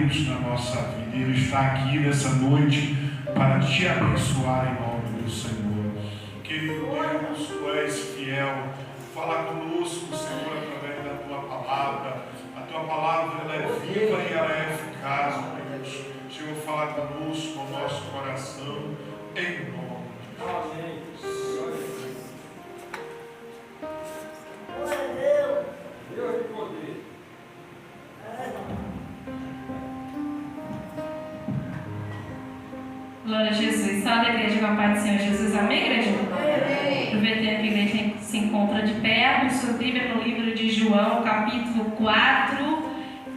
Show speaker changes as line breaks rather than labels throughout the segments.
Deus na nossa vida. Ele está aqui nessa noite para te abençoar em nome do Senhor. Querido Deus, Tu és fiel. Fala conosco, Senhor, através da Tua palavra. A Tua palavra ela é viva e ela é eficaz, Deus. Senhor, fala conosco, no nosso coração, em nome de Jesus. Amém. Deus de poder.
Glória a Jesus. Salve a igreja com a paz do Senhor Jesus. Amém, igreja? Amém. Aproveitando que a igreja se encontra de pé, abra o seu livro no livro de João, capítulo 4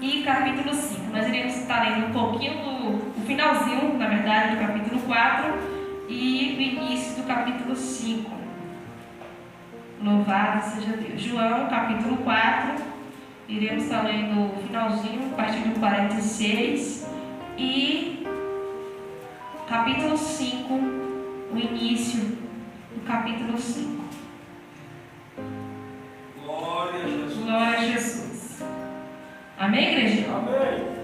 e capítulo 5. Nós iremos estar lendo um pouquinho o finalzinho, na verdade, do capítulo 4 e o início do capítulo 5. Louvado seja Deus. João, capítulo 4, iremos estar lendo o finalzinho, a partir do 46 e capítulo 5, o início do capítulo 5.
Glória a Jesus.
Glória a Jesus. Amém, igreja?
Amém.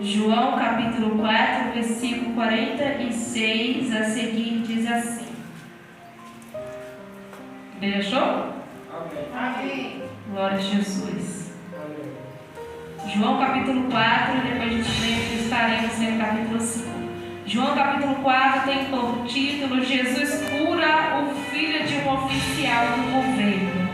João capítulo 4, versículo 46 a seguir diz assim. Deixou?
Amém.
Amém.
Glória a Jesus.
Amém.
João capítulo 4, depois de que estaremos no capítulo 5. João capítulo 4 tem por título Jesus cura o filho de um oficial do governo.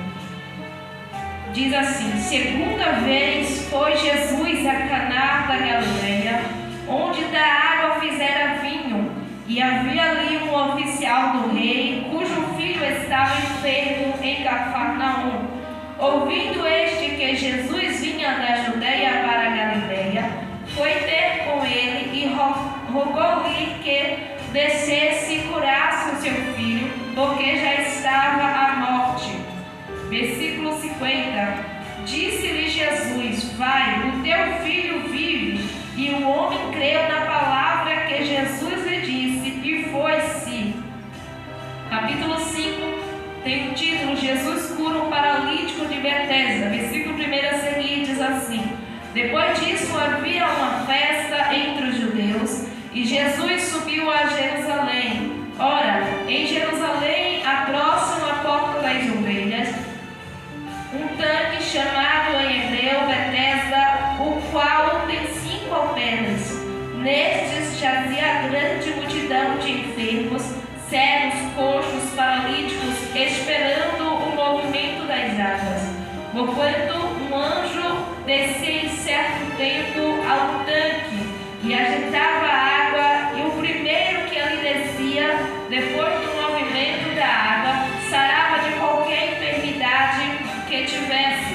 Diz assim: segunda vez foi Jesus a Caná da Galileia, onde da água fizera vinho, e havia ali um oficial do rei, cujo filho estava enfermo em Cafarnaum. Ouvindo este que Jesus vinha da Judeia para a Galileia, foi ter com ele e rogou-lhe que descesse e curasse o seu filho, porque já estava à morte. Versículo 50. Disse-lhe Jesus: vai, o teu filho vive. E o homem creu na palavra que Jesus lhe disse e foi-se. Capítulo 5 tem o título Jesus cura um paralítico de Betesda. Versículo 1 a seguir diz assim: depois disso havia uma festa entre os judeus e Jesus subiu a Jerusalém. Ora, em Jerusalém, a próxima porta das ovelhas, um tanque chamado em hebreu Betesda, o qual tem 5 alpendres. Nestes jazia grande multidão de enfermos, cegos, coxos, paralíticos, esperando o movimento das águas. Porquanto um anjo descia em certo tempo ao tanque e agitava a água, e o primeiro que ali descia, depois do movimento da água, sarava de qualquer enfermidade que tivesse.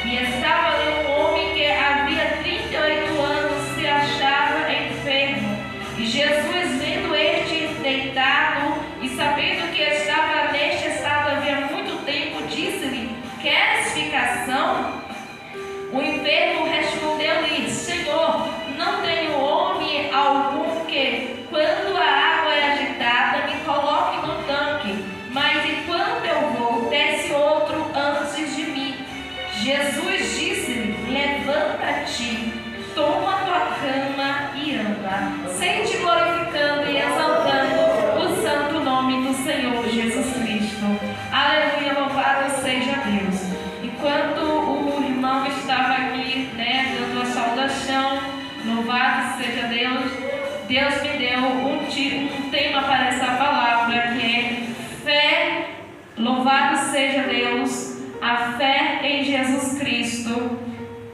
E estava ali um homem que havia 38 anos se achava enfermo. E Jesus, vendo este deitado e sabendo que estava neste estado havia muito tempo, disse-lhe: queres ficação? O enfermo respondeu-lhe: Senhor, não tenho homem algum que, quando a água é agitada, me coloque no tanque, mas enquanto eu vou, desce outro antes de mim. Jesus disse-lhe: levanta-te, toma tua cama e anda, sempre glorificando e exaltando o santo nome do Senhor Jesus Cristo. Aleluia, louvado seja Deus. Enquanto o irmão estava aqui, dando a saudação, louvado seja Deus, Deus me deu um tema para essa palavra, que é fé. Louvado seja Deus, a fé em Jesus Cristo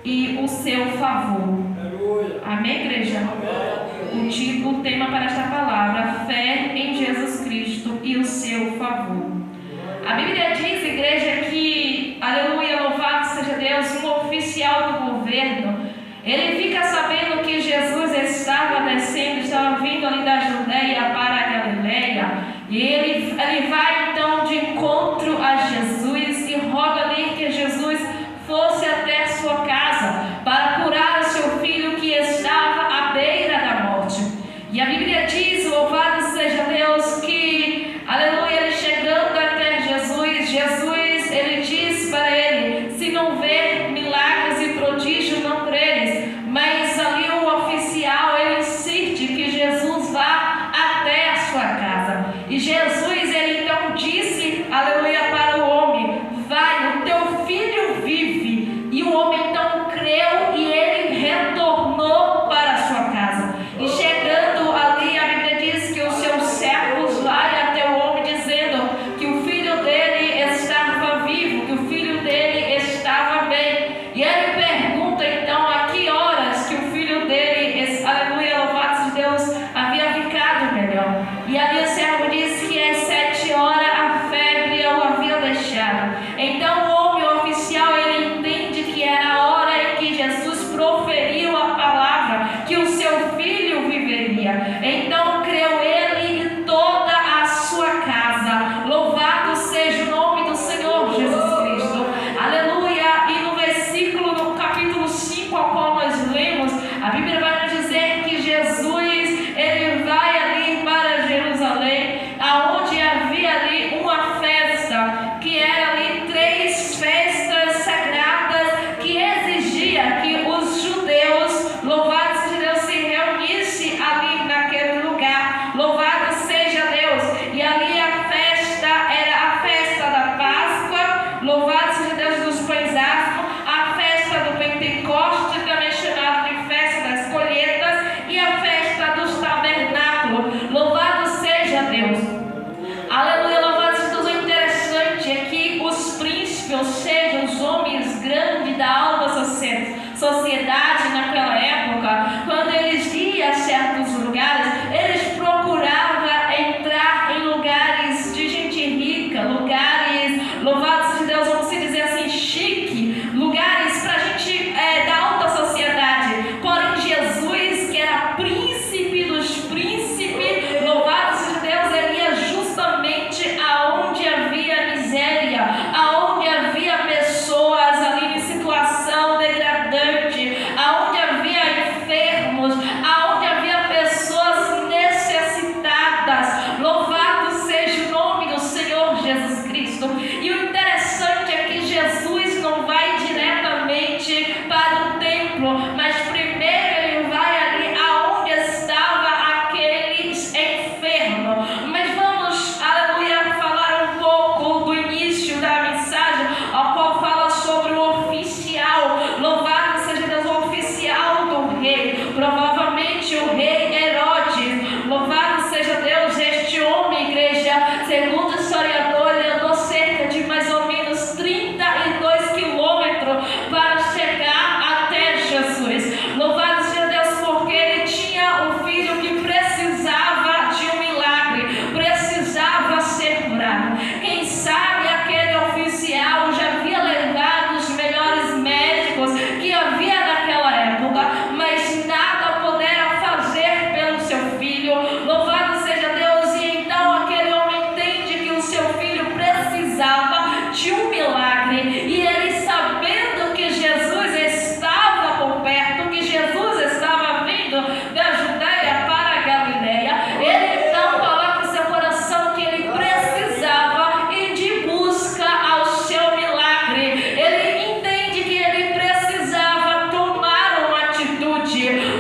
e o seu favor. Amém, igreja? O tema para esta palavra: fé em Jesus Cristo e o seu favor. A Bíblia diz, igreja, que, aleluia, louvado seja Deus, um oficial do governo, ele fica sabendo que Jesus estava descendo, estava vindo ali da Judeia para a Galileia, e ele vai então de encontro a Jesus e roga ali que Jesus fosse até sua casa para curar o seu filho que estava à beira da morte. E a Bíblia diz, louvado seja Deus, que, aleluia, ele chegando até Jesus, ele diz para ele: se não ver milagres e prodígio, não creres. Mas ali o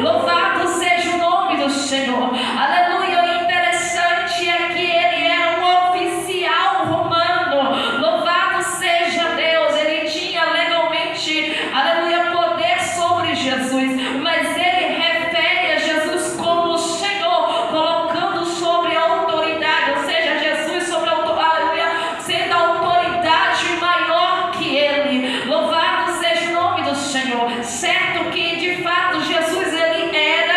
Louvado seja o nome do Senhor. Aleluia. O interessante é que ele era um oficial romano. Louvado seja Deus. Ele tinha legalmente, aleluia, poder sobre Jesus, mas ele refere a Jesus como o Senhor, colocando sobre a autoridade, ou seja, Jesus sobre a autoridade, sendo a autoridade maior que ele. Louvado seja o nome do Senhor. Certo que de fato Jesus ele era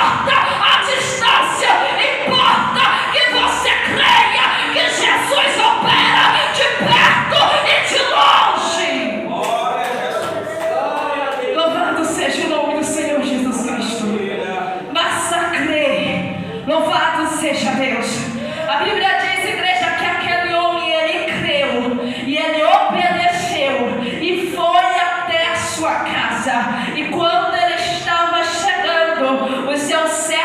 importa a distância, importa que você creia que Jesus opera de perto e de longe. Louvado seja o nome do Senhor Jesus Cristo. Massacre. Louvado seja Deus. A Bíblia diz, igreja, que aquele homem, ele creu e ele obedeceu e foi até a sua casa. E quando ele estava chegando, os seus servos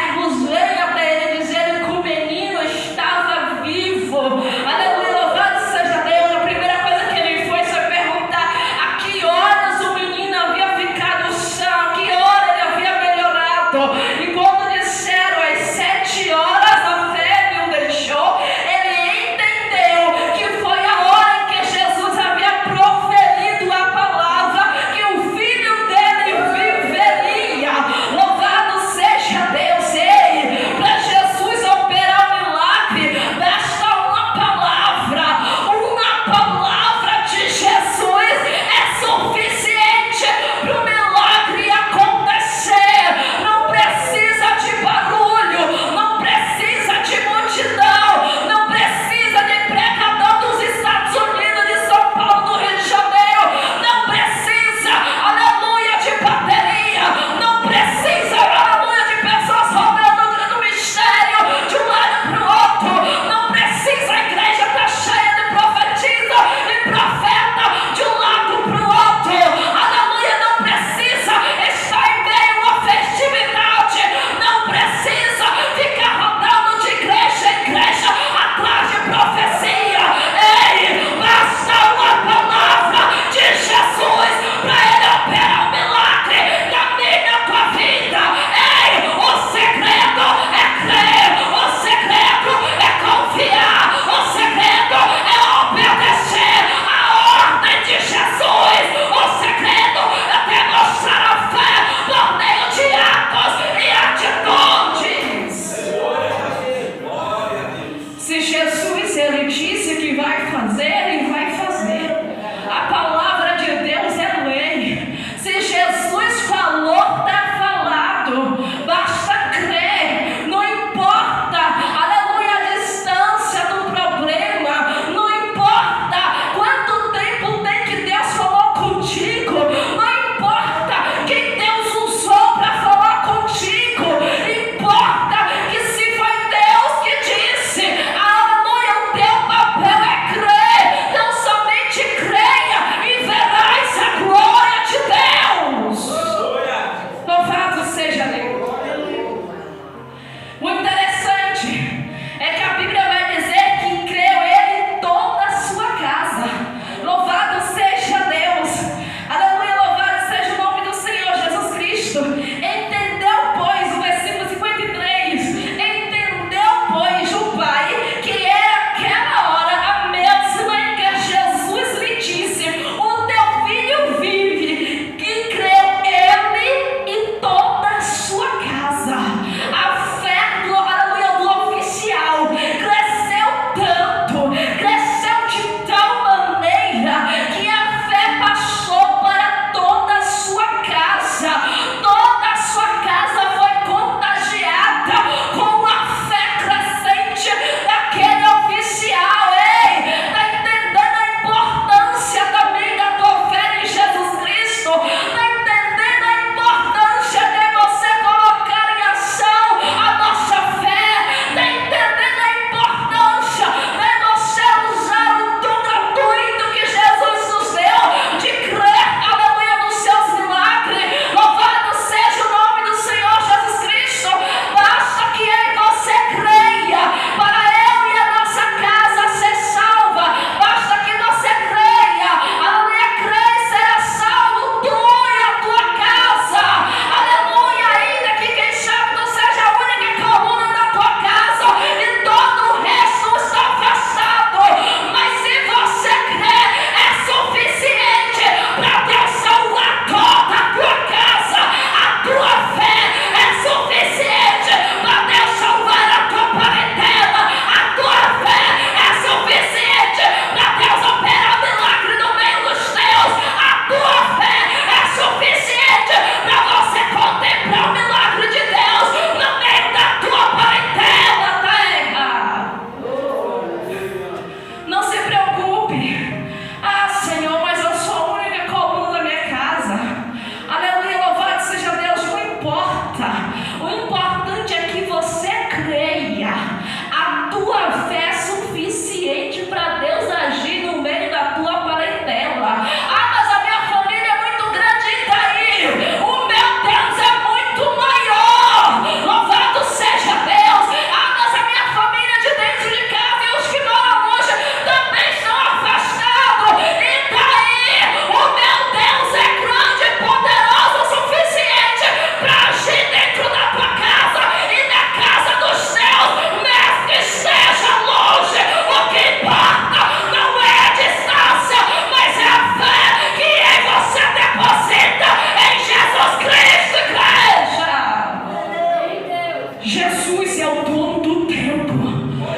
Jesus é o dono do tempo.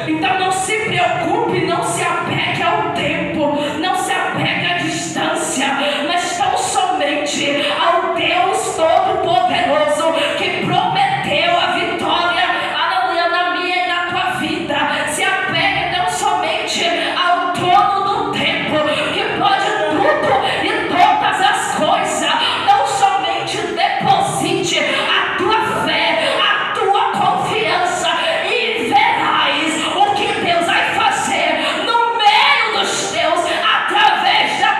Então não se preocupe, não se apegue ao tempo, não se apegue à distância, mas tão somente ao Deus Todo-Poderoso que prometeu a vitória, aleluia, na minha e na tua vida. Se apegue tão somente ao dono do tempo que pode tudo e todas as coisas. Não somente deposite a tua fé, a tua confiança e verás o que Deus vai fazer no meio dos teus, através da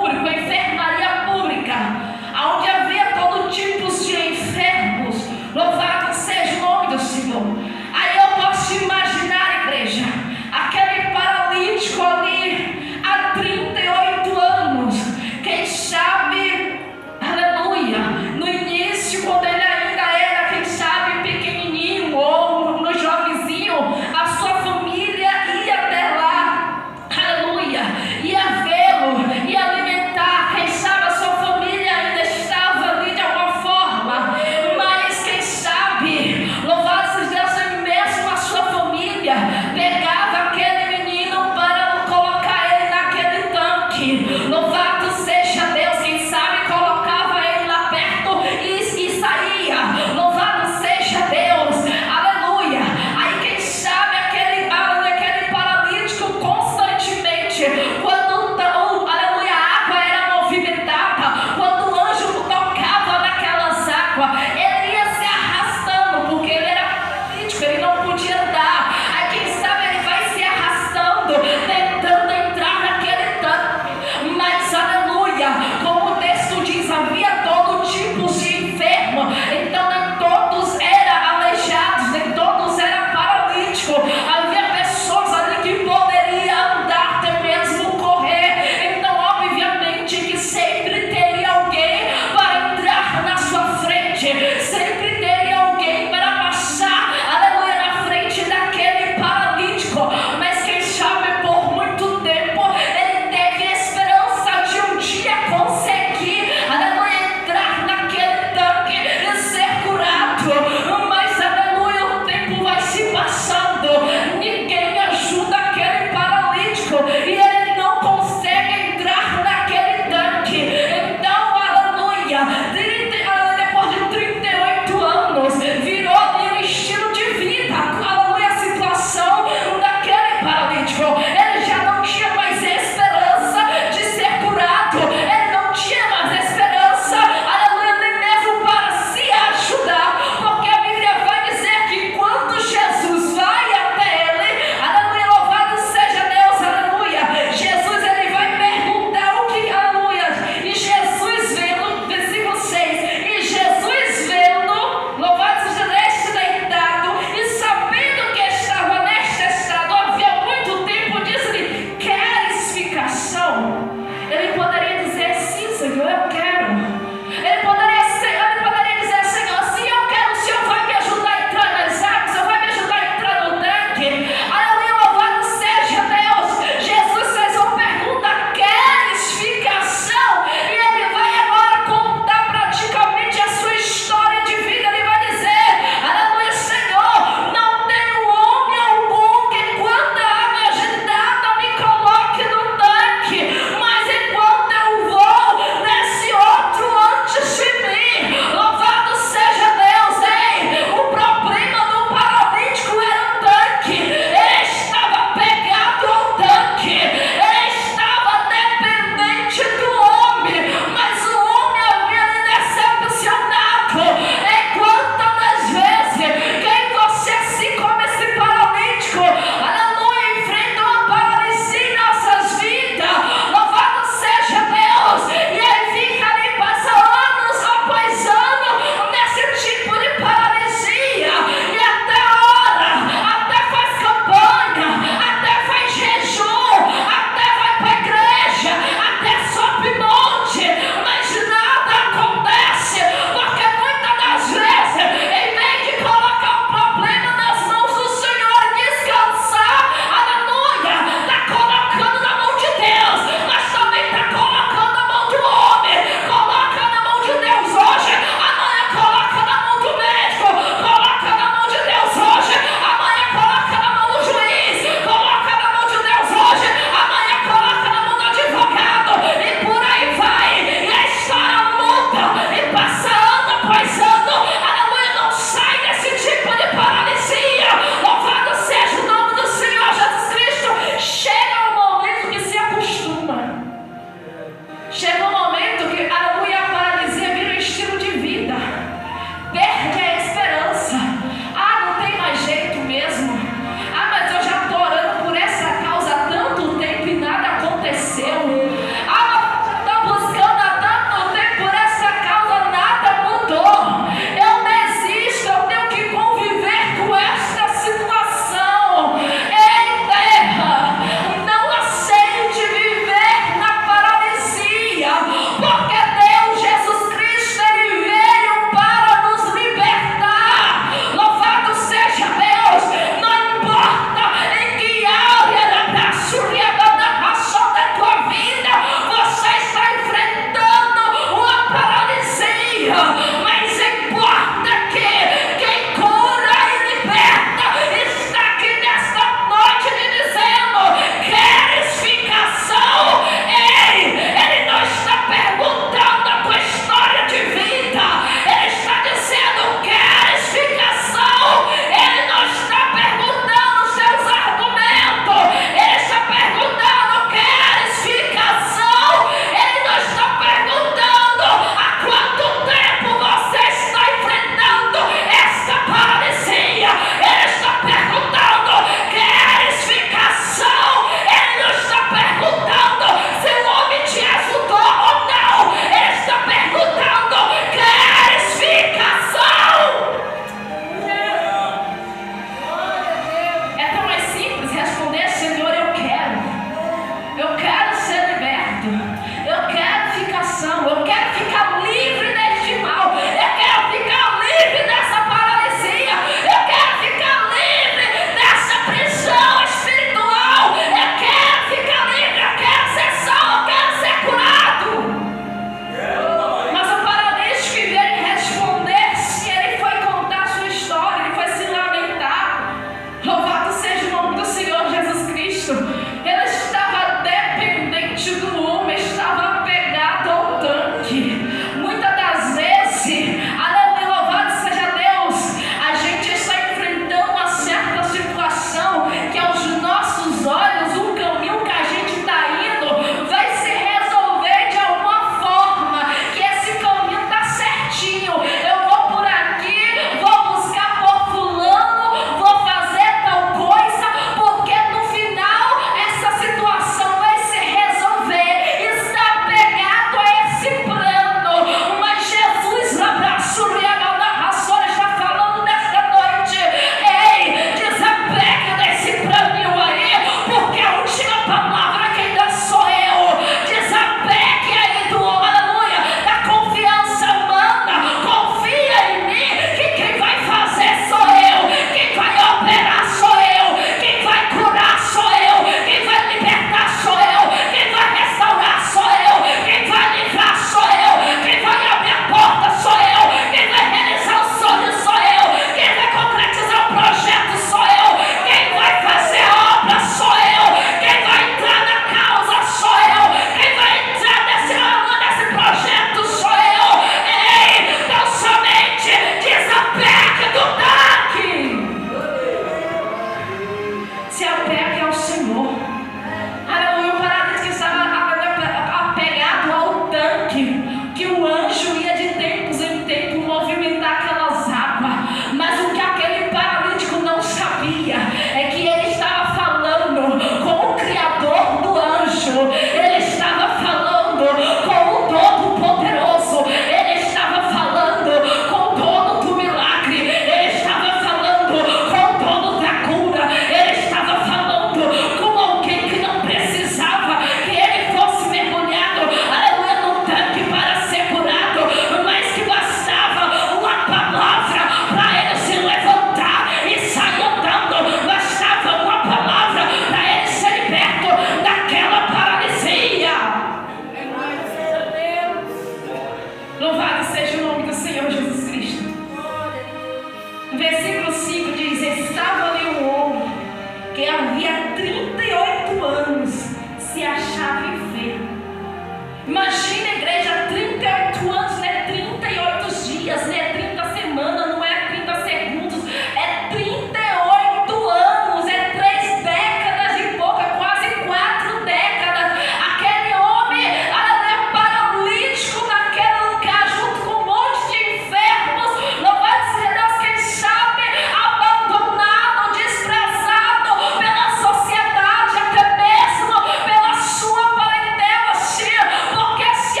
Imagina, igreja, 38 anos, não é 38 dias, não é 30 semanas, não é 30 segundos, é 38 anos, é 3 décadas e pouca, quase 4 décadas. Aquele homem era paralítico naquele lugar, junto com um monte de enfermos. Louvado seja Deus, quem sabe, abandonado, desprezado pela sociedade, até mesmo pela sua parentela, sim, porque esse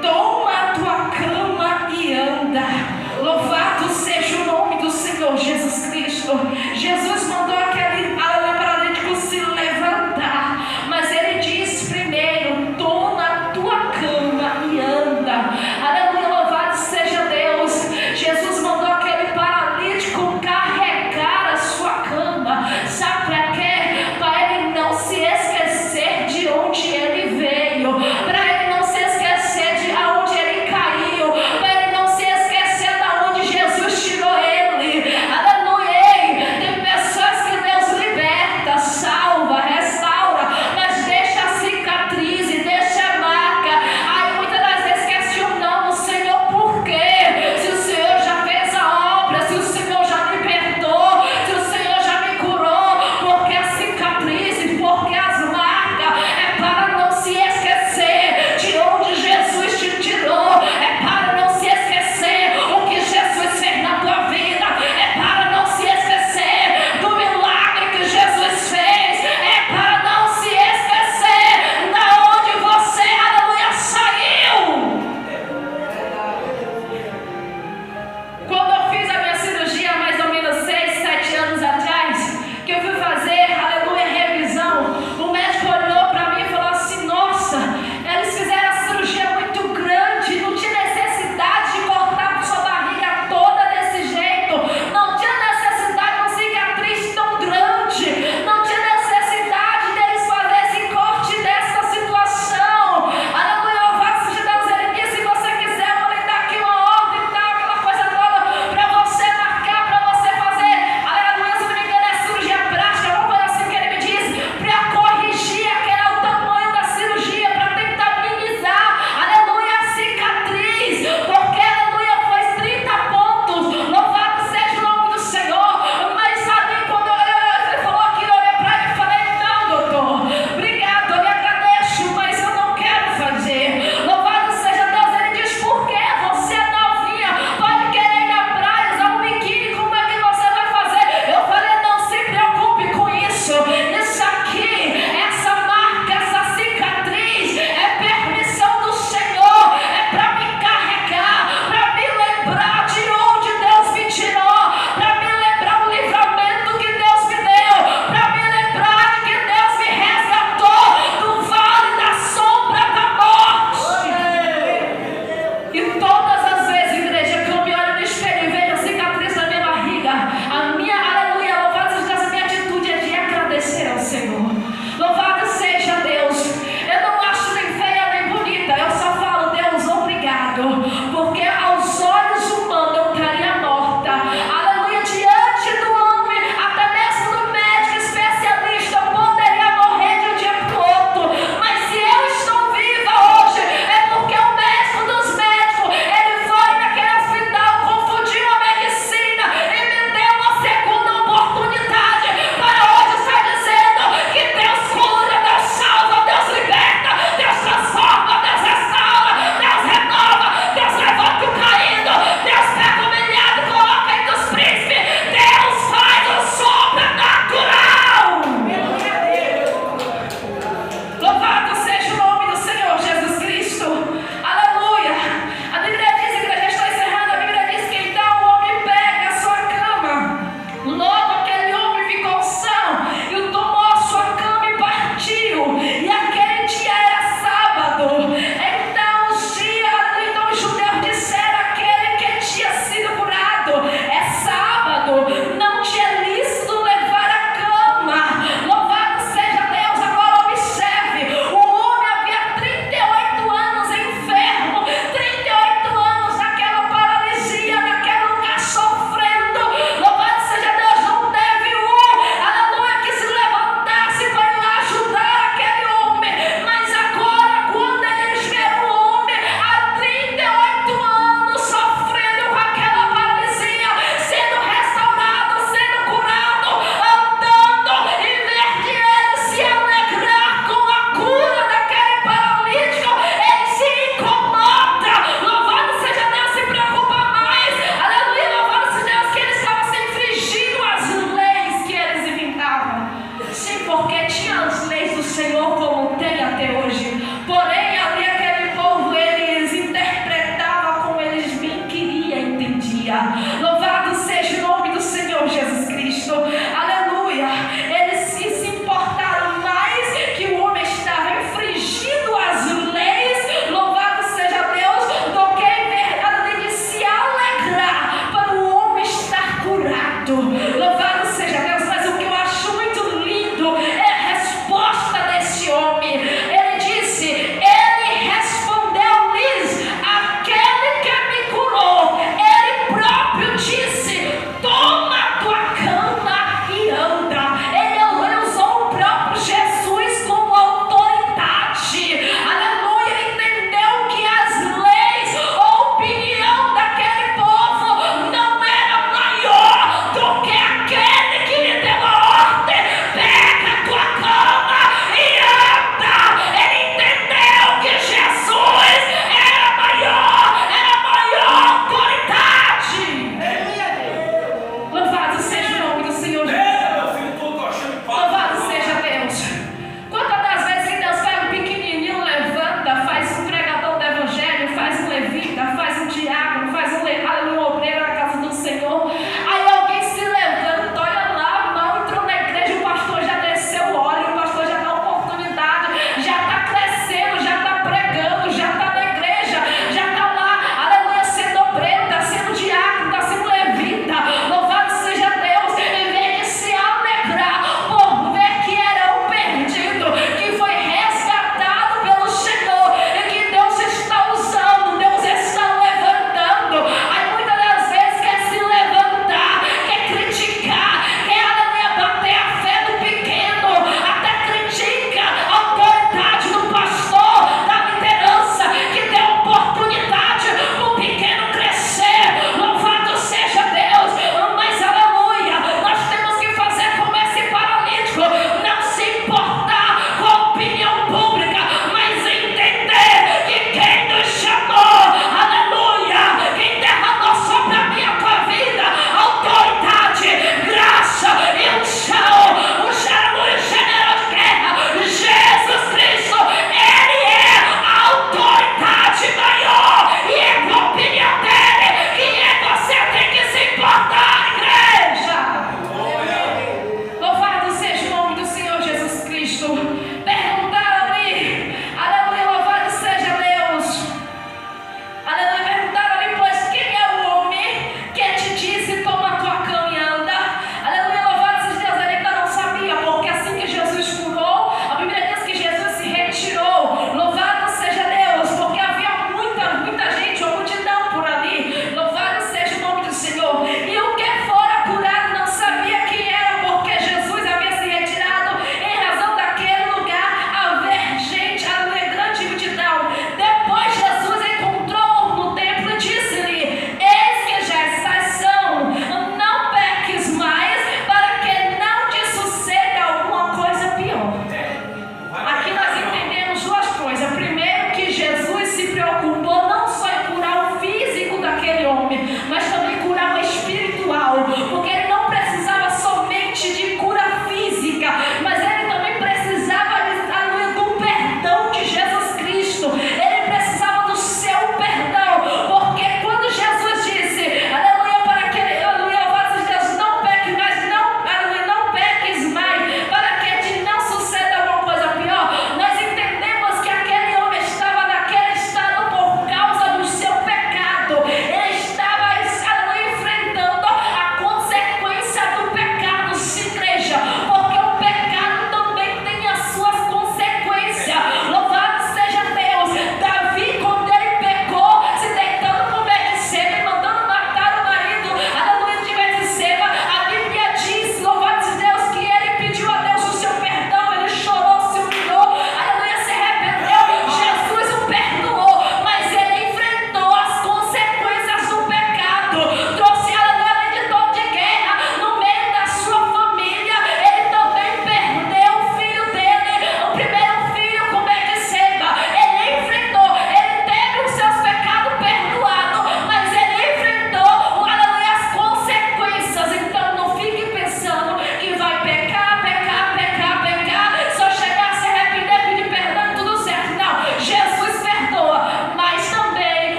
toma a tua cama e anda. Louvado seja o nome do Senhor Jesus Cristo. Jesus mandou aquele paralítico se levantar, mas ele disse primeiro: toma a tua cama e anda. Aleluia, louvado seja Deus. Jesus mandou aquele paralítico carregar a sua cama. Sabe para quê? Para ele não se esquecer de onde ele veio, para ele não se esquecer de onde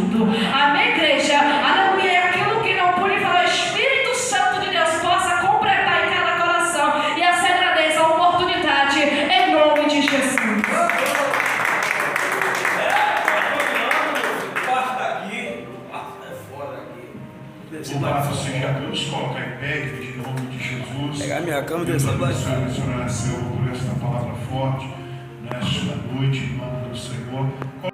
junto. Amém, igreja? Aleluia. É aquilo que não pude falar, o Espírito Santo de Deus possa completar em cada coração. E assim agradeço a oportunidade em nome de Jesus.
Louvado seja Deus, coloca em pé, em nome de Jesus.
Pegar minha cama e
Deus
descer
abençoe, Senhor, por esta palavra forte, nesta noite, em nome do Senhor.